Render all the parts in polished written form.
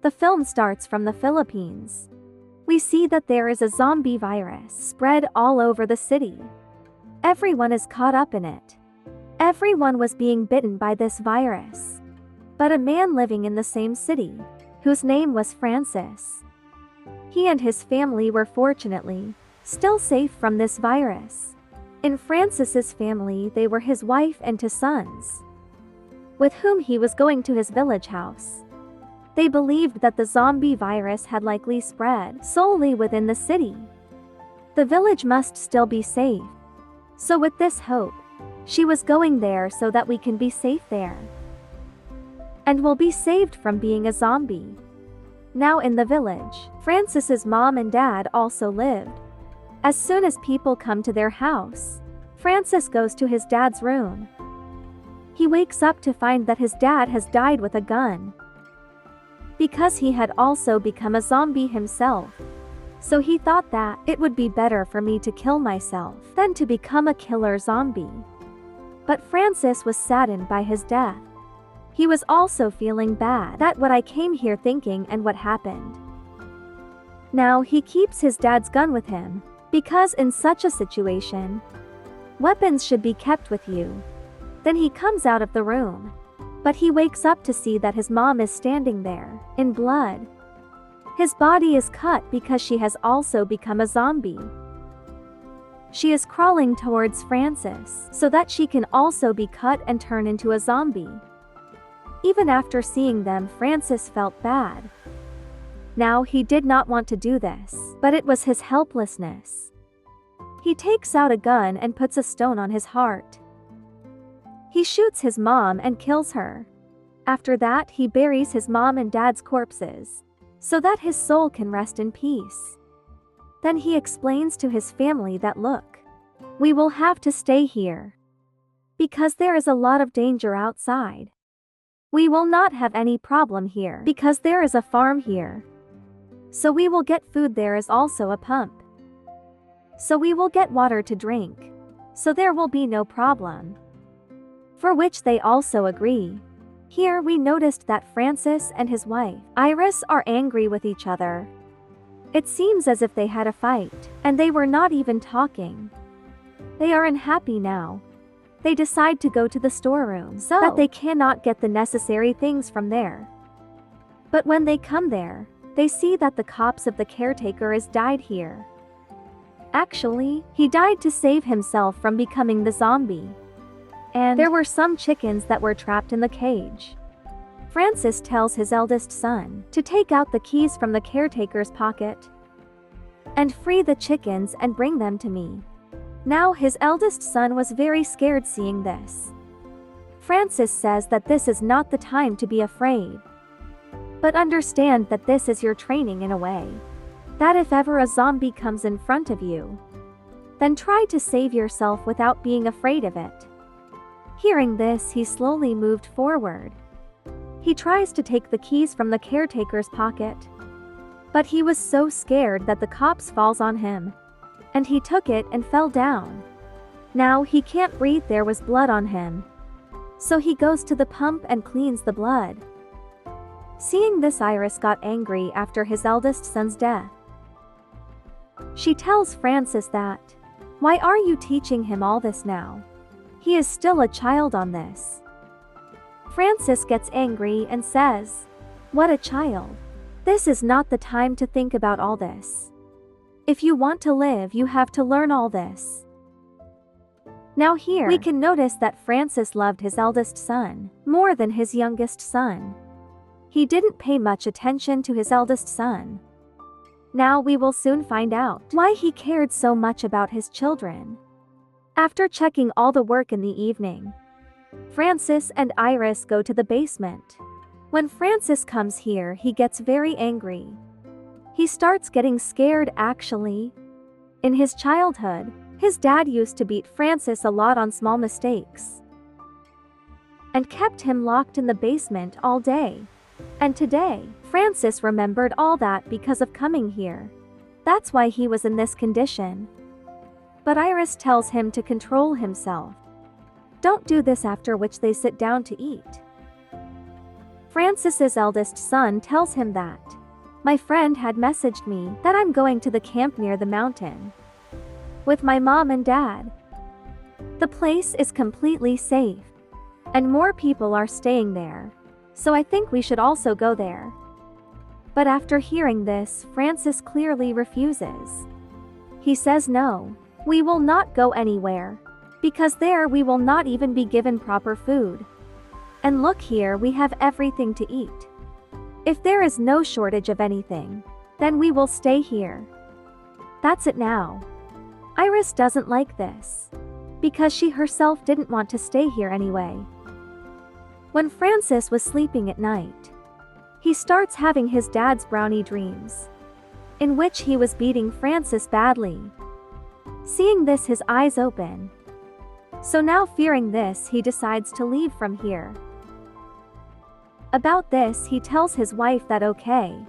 The film starts from the Philippines. We see that there is a zombie virus spread all over the city. Everyone is caught up in it. Everyone was being bitten by this virus. But a man living in the same city, whose name was Francis. He and his family were fortunately still safe from this virus. In Francis's family, they were his wife and 2 sons, with whom he was going to his village house. They believed that the zombie virus had likely spread solely within the city. The village must still be safe. So with this hope, she was going there so that we can be safe there. And will be saved from being a zombie. Now in the village, Francis's mom and dad also lived. As soon as people come to their house, Francis goes to his dad's room. He wakes up to find that his dad has died with a gun. Because he had also become a zombie himself. So he thought that it would be better for me to kill myself than to become a killer zombie. But Francis was saddened by his death. He was also feeling bad at what I came here thinking and what happened. Now he keeps his dad's gun with him, because in such a situation, weapons should be kept with you. Then he comes out of the room. But he wakes up to see that his mom is standing there, in blood. His body is cut because she has also become a zombie. She is crawling towards Francis so that she can also be cut and turn into a zombie. Even after seeing them, Francis felt bad. Now he did not want to do this, but it was his helplessness. He takes out a gun and puts a stone on his heart. He shoots his mom and kills her. After that, he buries his mom and dad's corpses, so that his soul can rest in peace. Then he explains to his family that look, we will have to stay here. Because there is a lot of danger outside. We will not have any problem here because there is a farm here. So we will get food, there is also a pump. So we will get water to drink. So there will be no problem. For which they also agree. Here we noticed that Francis and his wife, Iris, are angry with each other. It seems as if they had a fight, and they were not even talking. They are unhappy now. They decide to go to the storeroom so that they cannot get the necessary things from there. But when they come there, they see that the corpse of the caretaker is died here. Actually, he died to save himself from becoming the zombie. And there were some chickens that were trapped in the cage. Francis tells his eldest son to take out the keys from the caretaker's pocket and free the chickens and bring them to me. Now his eldest son was very scared seeing this. Francis says that this is not the time to be afraid, but understand that this is your training in a way. That if ever a zombie comes in front of you, then try to save yourself without being afraid of it. Hearing this, he slowly moved forward. He tries to take the keys from the caretaker's pocket, but he was so scared that the corpse falls on him, and he took it and fell down. Now he can't breathe, there was blood on him. So he goes to the pump and cleans the blood. Seeing this, Iris got angry after his eldest son's death. She tells Francis that, why are you teaching him all this now? He is still a child on this. Francis gets angry and says, what a child. This is not the time to think about all this. If you want to live, you have to learn all this. Now here, we can notice that Francis loved his eldest son more than his youngest son. He didn't pay much attention to his eldest son. Now we will soon find out why he cared so much about his children. After checking all the work in the evening, Francis and Iris go to the basement. When Francis comes here, he gets very angry. He starts getting scared actually. In his childhood, his dad used to beat Francis a lot on small mistakes and kept him locked in the basement all day. And today, Francis remembered all that because of coming here. That's why he was in this condition. But Iris tells him to control himself. Don't do this, after which they sit down to eat. Francis's eldest son tells him that, "My friend had messaged me that I'm going to the camp near the mountain with my mom and dad. The place is completely safe, and more people are staying there, so I think we should also go there." But after hearing this, Francis clearly refuses. He says, "No, we will not go anywhere, because there we will not even be given proper food. And look here, we have everything to eat. If there is no shortage of anything, then we will stay here." That's it now. Iris doesn't like this, because she herself didn't want to stay here anyway. When Francis was sleeping at night, he starts having his dad's brownie dreams, in which he was beating Francis badly. Seeing this, his eyes open. So now, fearing this, he decides to leave from here. About this, he tells his wife that okay,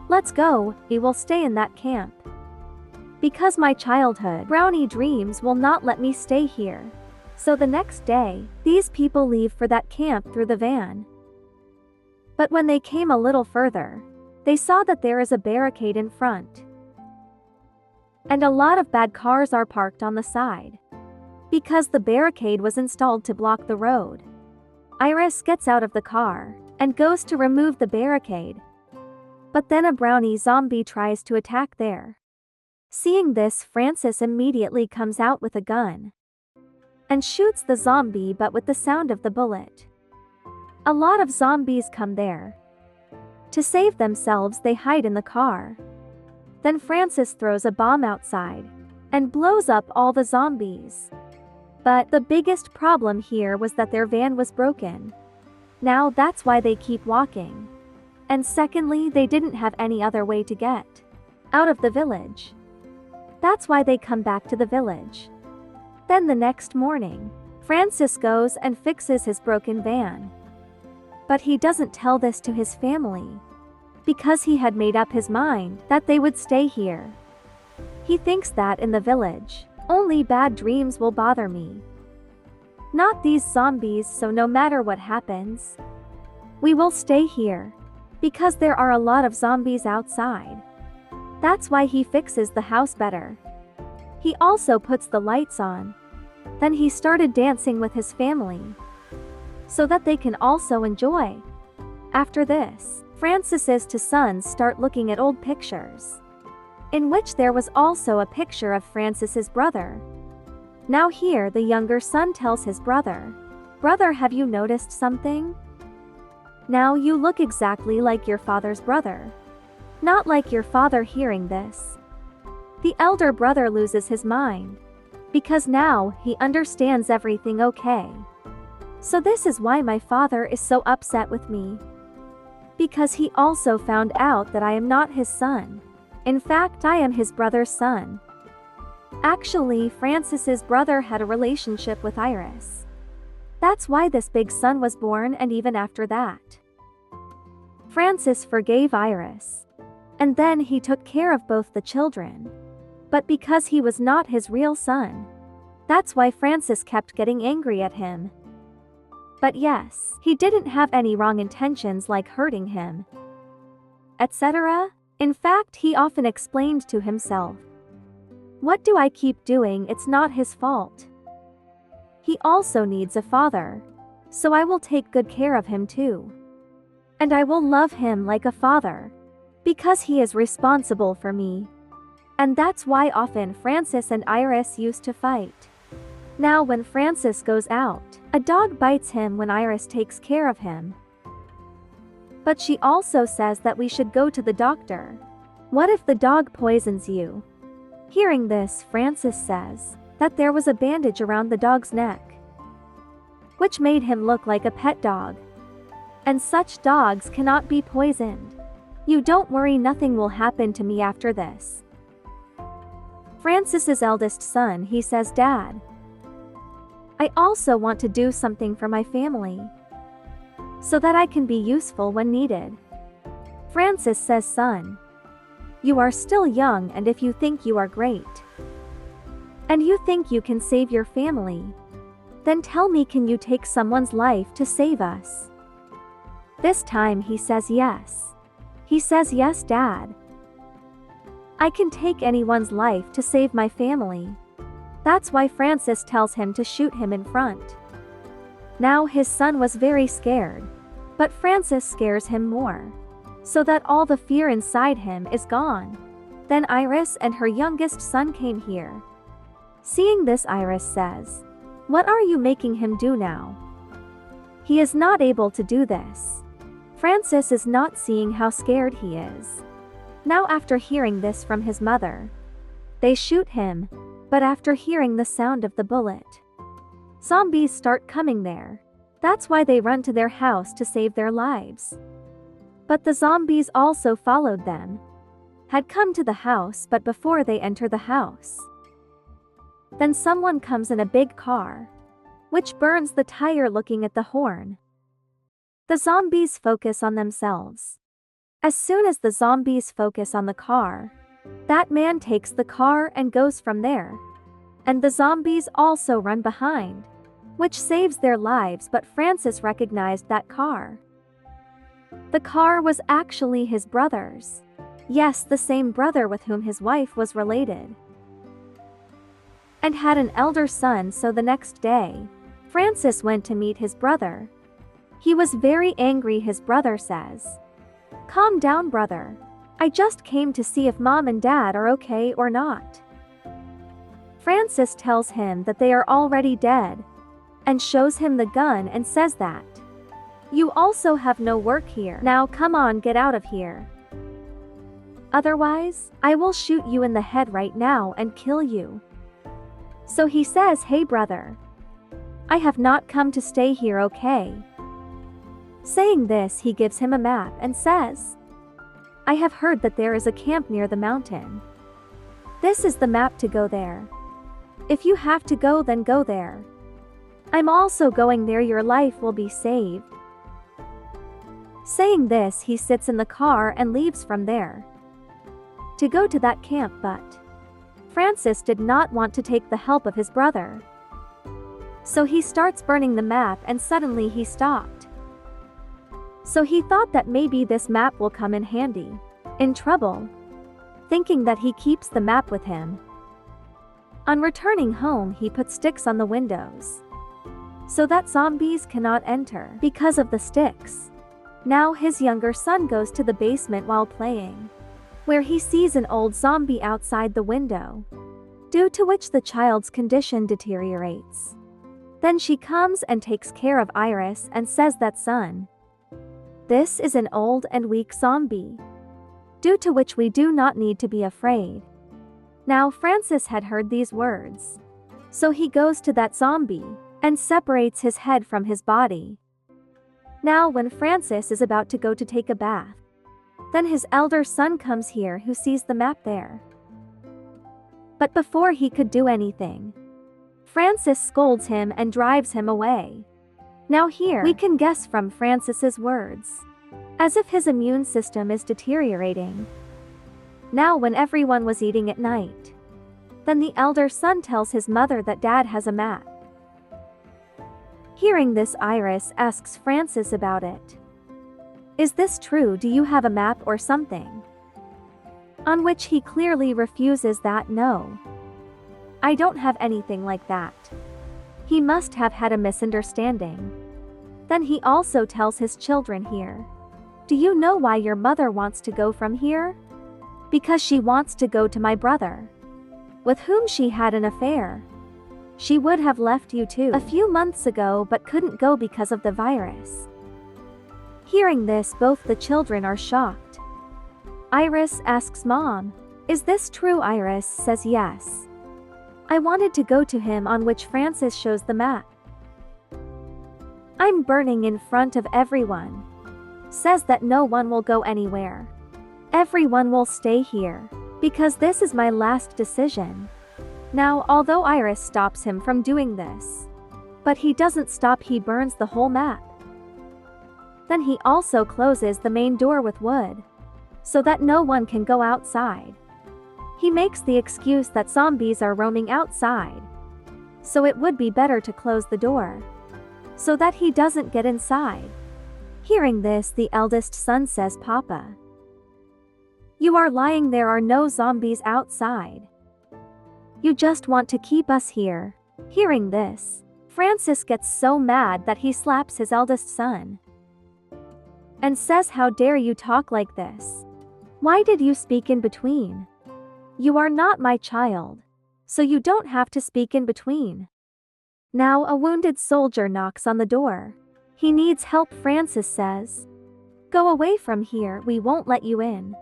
let's go, we will stay in that camp. Because my childhood brownie dreams will not let me stay here. So the next day, these people leave for that camp through the van. But when they came a little further, they saw that there is a barricade in front. And a lot of bad cars are parked on the side, because the barricade was installed to block the road. Iris gets out of the car and goes to remove the barricade. But then a brownie zombie tries to attack there. Seeing this, Francis immediately comes out with a gun and shoots the zombie, but with the sound of the bullet, a lot of zombies come there. To save themselves, they hide in the car. Then Francis throws a bomb outside and blows up all the zombies. But the biggest problem here was that their van was broken. Now that's why they keep walking. And secondly, they didn't have any other way to get out of the village. That's why they come back to the village. Then the next morning, Francis goes and fixes his broken van. But he doesn't tell this to his family, because he had made up his mind that they would stay here. He thinks that in the village, only bad dreams will bother me, not these zombies, so no matter what happens, we will stay here, because there are a lot of zombies outside. That's why he fixes the house better. He also puts the lights on. Then he started dancing with his family, so that they can also enjoy. After this, Francis's two sons start looking at old pictures, in which there was also a picture of Francis's brother. Now here the younger son tells his brother, "Brother, have you noticed something? Now you look exactly like your father's brother." Not like your father. Hearing this, the elder brother loses his mind, because now he understands everything. Okay, so this is why my father is so upset with me, because he also found out that I am not his son. In fact, I am his brother's son. Actually, Francis's brother had a relationship with Iris. That's why this big son was born, and even after that, Francis forgave Iris. And then he took care of both the children. But because he was not his real son, that's why Francis kept getting angry at him. But yes, he didn't have any wrong intentions like hurting him, etc. In fact, he often explained to himself, "What do I keep doing? It's not his fault. He also needs a father, so I will take good care of him too. And I will love him like a father, because he is responsible for me." And that's why often Francis and Iris used to fight. Now when Francis goes out, a dog bites him when Iris takes care of him. But she also says that we should go to the doctor. What if the dog poisons you? Hearing this, Francis says that there was a bandage around the dog's neck, which made him look like a pet dog. And such dogs cannot be poisoned. "You don't worry, nothing will happen to me after this." Francis's eldest son, he says, "Dad, I also want to do something for my family, so that I can be useful when needed." Francis says, "Son, you are still young, and if you think you are great, and you think you can save your family, then tell me, can you take someone's life to save us?" This time he says yes. He says, "Yes, Dad. I can take anyone's life to save my family." That's why Francis tells him to shoot him in front. Now his son was very scared, but Francis scares him more, so that all the fear inside him is gone. Then Iris and her youngest son came here. Seeing this, Iris says, "What are you making him do now? He is not able to do this." Francis is not seeing how scared he is. Now after hearing this from his mother, they shoot him, but after hearing the sound of the bullet, zombies start coming there. That's why they run to their house to save their lives. But the zombies also followed them, had come to the house, but before they enter the house, then someone comes in a big car, which burns the tire. Looking at the horn, the zombies focus on themselves. As soon as the zombies focus on the car, that man takes the car and goes from there. And the zombies also run behind, which saves their lives, but Francis recognized that car. The car was actually his brother's. Yes, the same brother with whom his wife was related, and had an elder son. So the next day, Francis went to meet his brother. He was very angry. His brother says, "Calm down, brother. I just came to see if Mom and Dad are okay or not." Francis tells him that they are already dead, and shows him the gun and says that, "You also have no work here. Now come on, get out of here. Otherwise, I will shoot you in the head right now and kill you." So he says, "Hey brother, I have not come to stay here, okay?" Saying this, he gives him a map and says, "I have heard that there is a camp near the mountain. This is the map to go there. If you have to go, then go there. I'm also going there. Your life will be saved." Saying this, he sits in the car and leaves from there to go to that camp, but Francis did not want to take the help of his brother. So he starts burning the map, and suddenly he stopped. So he thought that maybe this map will come in handy. In trouble, thinking that he keeps the map with him. On returning home, he put sticks on the windows, so that zombies cannot enter because of the sticks. Now his younger son goes to the basement while playing, where he sees an old zombie outside the window, due to which the child's condition deteriorates. Then she comes and takes care of Iris and says that, "Son, this is an old and weak zombie, due to which we do not need to be afraid." Now Francis had heard these words, so he goes to that zombie and separates his head from his body. Now when Francis is about to go to take a bath, then his elder son comes here, who sees the map there. But before he could do anything, Francis scolds him and drives him away. Now here we can guess from Francis's words, as if his immune system is deteriorating. Now when everyone was eating at night, then the elder son tells his mother that Dad has a map. Hearing this, Iris asks Francis about it. "Is this true? Do you have a map or something?" On which he clearly refuses that, "No, I don't have anything like that." He must have had a misunderstanding. Then he also tells his children here, "Do you know why your mother wants to go from here? Because she wants to go to my brother, with whom she had an affair. She would have left you too a few months ago, but couldn't go because of the virus." Hearing this, both the children are shocked. Iris asks Mom, "Is this true?" Iris says, "Yes. I wanted to go to him," on which Francis shows the map. "I'm burning in front of everyone. Says that no one will go anywhere. Everyone will stay here, because this is my last decision." Now, although Iris stops him from doing this, but he doesn't stop, he burns the whole map. Then he also closes the main door with wood, so that no one can go outside. He makes the excuse that zombies are roaming outside, so it would be better to close the door, so that he doesn't get inside. Hearing this, the eldest son says, "Papa, you are lying, there are no zombies outside. You just want to keep us here." Hearing this, Francis gets so mad that he slaps his eldest son and says, "How dare you talk like this? Why did you speak in between? You are not my child, so you don't have to speak in between." Now a wounded soldier knocks on the door. He needs help. Francis says, "Go away from here, we won't let you in."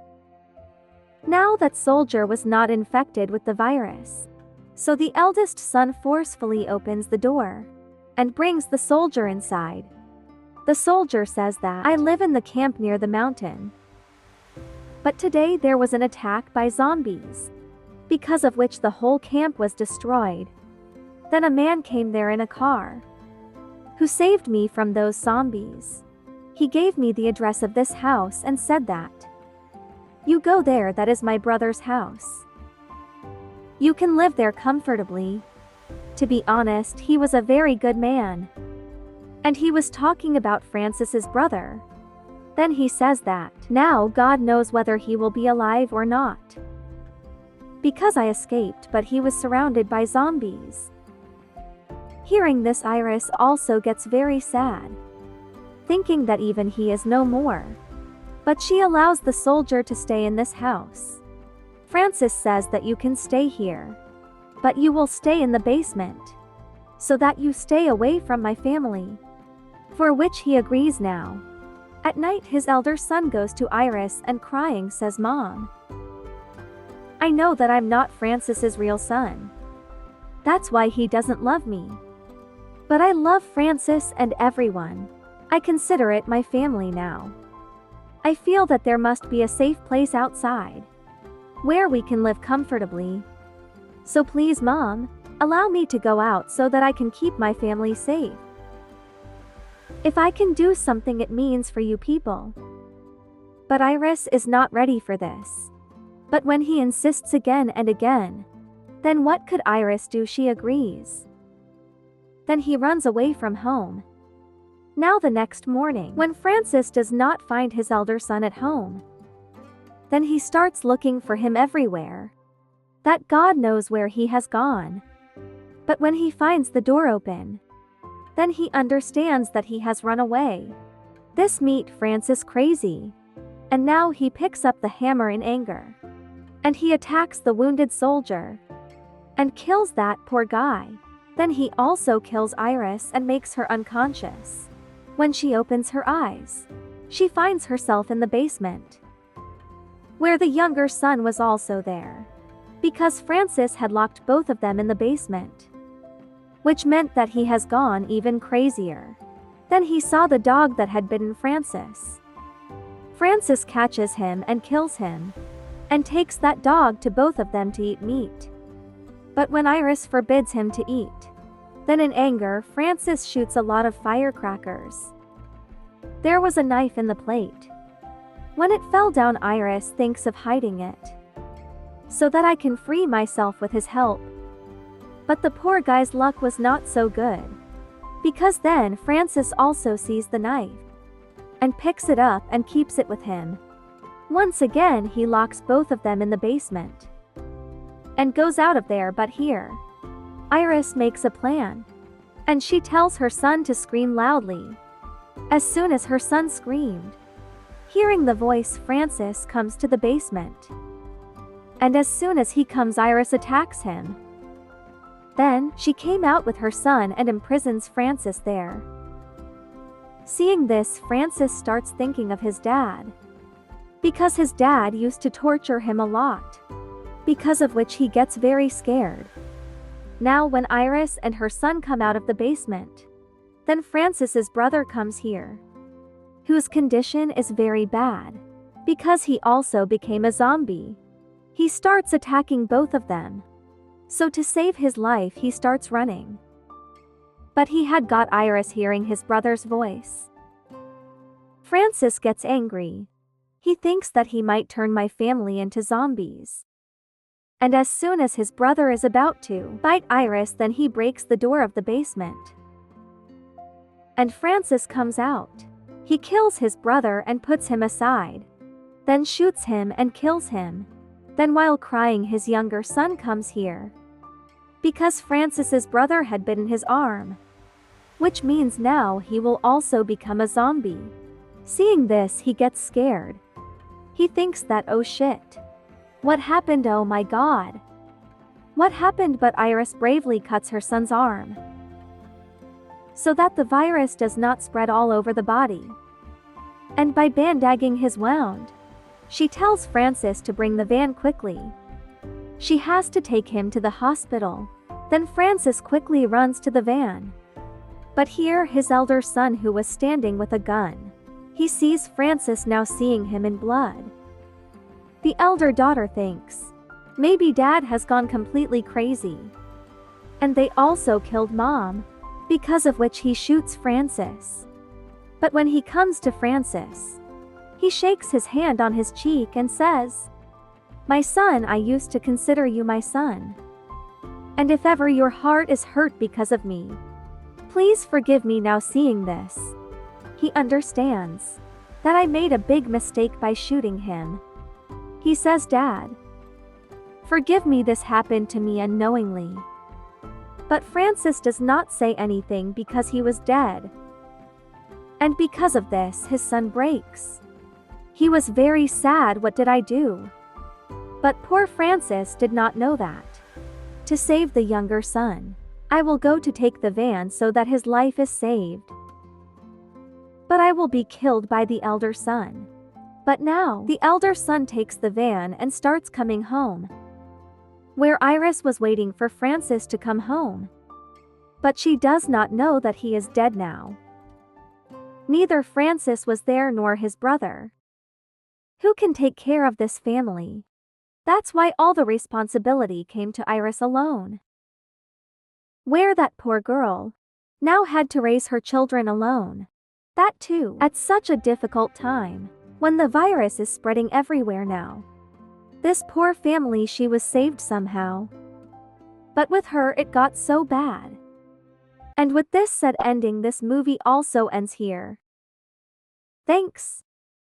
Now that soldier was not infected with the virus, so the eldest son forcefully opens the door and brings the soldier inside. The soldier says that, "I live in the camp near the mountain, but today there was an attack by zombies, because of which the whole camp was destroyed. Then a man came there in a car, who saved me from those zombies. He gave me the address of this house and said that, 'You go there, that is my brother's house. You can live there comfortably.'" To be honest, he was a very good man, and he was talking about Francis's brother. Then he says that, "Now God knows whether he will be alive or not, because I escaped, but he was surrounded by zombies." Hearing this, Iris also gets very sad, thinking that even he is no more. But she allows the soldier to stay in this house. Francis says that, "You can stay here, but you will stay in the basement, so that you stay away from my family." For which he agrees now. At night, his elder son goes to Iris and crying says, "Mom, I know that I'm not Francis's real son. That's why he doesn't love me. But I love Francis and everyone. I consider it my family now. I feel that there must be a safe place outside, where we can live comfortably. So please, Mom, allow me to go out so that I can keep my family safe. If I can do something, it means for you people." But Iris is not ready for this. But when he insists again and again, then what could Iris do? She agrees. Then he runs away from home. Now the next morning, when Francis does not find his elder son at home, then he starts looking for him everywhere. That God knows where he has gone. But when he finds the door open, then he understands that he has run away. This made Francis crazy. And now he picks up the hammer in anger, and he attacks the wounded soldier and kills that poor guy. Then he also kills Iris and makes her unconscious. When she opens her eyes, she finds herself in the basement, where the younger son was also there, because Francis had locked both of them in the basement, which meant that he has gone even crazier. Then he saw the dog that had bitten Francis. Francis catches him and kills him, and takes that dog to both of them to eat meat. But when Iris forbids him to eat, then in anger, Francis shoots a lot of firecrackers. There was a knife in the plate. When it fell down, Iris thinks of hiding it, so that I can free myself with his help. But the poor guy's luck was not so good, because then Francis also sees the knife, and picks it up and keeps it with him. Once again, he locks both of them in the basement, and goes out of there. But here, Iris makes a plan, and she tells her son to scream loudly. As soon as her son screamed, hearing the voice, Francis comes to the basement, and as soon as he comes, Iris attacks him. Then, she came out with her son and imprisons Francis there. Seeing this, Francis starts thinking of his dad, because his dad used to torture him a lot, because of which he gets very scared. Now when Iris and her son come out of the basement, then Francis's brother comes here, whose condition is very bad, because he also became a zombie. He starts attacking both of them. So to save his life, he starts running. But he had got Iris hearing his brother's voice. Francis gets angry. He thinks that he might turn my family into zombies. And as soon as his brother is about to bite Iris, then he breaks the door of the basement. And Francis comes out. He kills his brother and puts him aside, then shoots him and kills him. Then while crying, his younger son comes here. Because Francis's brother had bitten his arm, which means now he will also become a zombie. Seeing this, he gets scared. He thinks that, oh shit. What happened? Oh my god. What happened? But Iris bravely cuts her son's arm, so that the virus does not spread all over the body. And by bandaging his wound, she tells Francis to bring the van quickly. She has to take him to the hospital. Then Francis quickly runs to the van. But here his elder son, who was standing with a gun, he sees Francis now, seeing him in blood. The elder daughter thinks, maybe dad has gone completely crazy. And they also killed mom, because of which he shoots Francis. But when he comes to Francis, he shakes his hand on his cheek and says, "My son, I used to consider you my son. And if ever your heart is hurt because of me, please forgive me now." Seeing this, he understands that I made a big mistake by shooting him. He says, "Dad, forgive me, this happened to me unknowingly." But Francis does not say anything because he was dead. And because of this, his son breaks. He was very sad. What did I do? But poor Francis did not know that. To save the younger son, I will go to take the van so that his life is saved. But I will be killed by the elder son. But now, the elder son takes the van and starts coming home, where Iris was waiting for Francis to come home. But she does not know that he is dead now. Neither Francis was there nor his brother. Who can take care of this family? That's why all the responsibility came to Iris alone. Where that poor girl now had to raise her children alone. That too, at such a difficult time, when the virus is spreading everywhere now. This poor family, she was saved somehow. But with her it got so bad. And with this said ending, this movie also ends here. Thanks.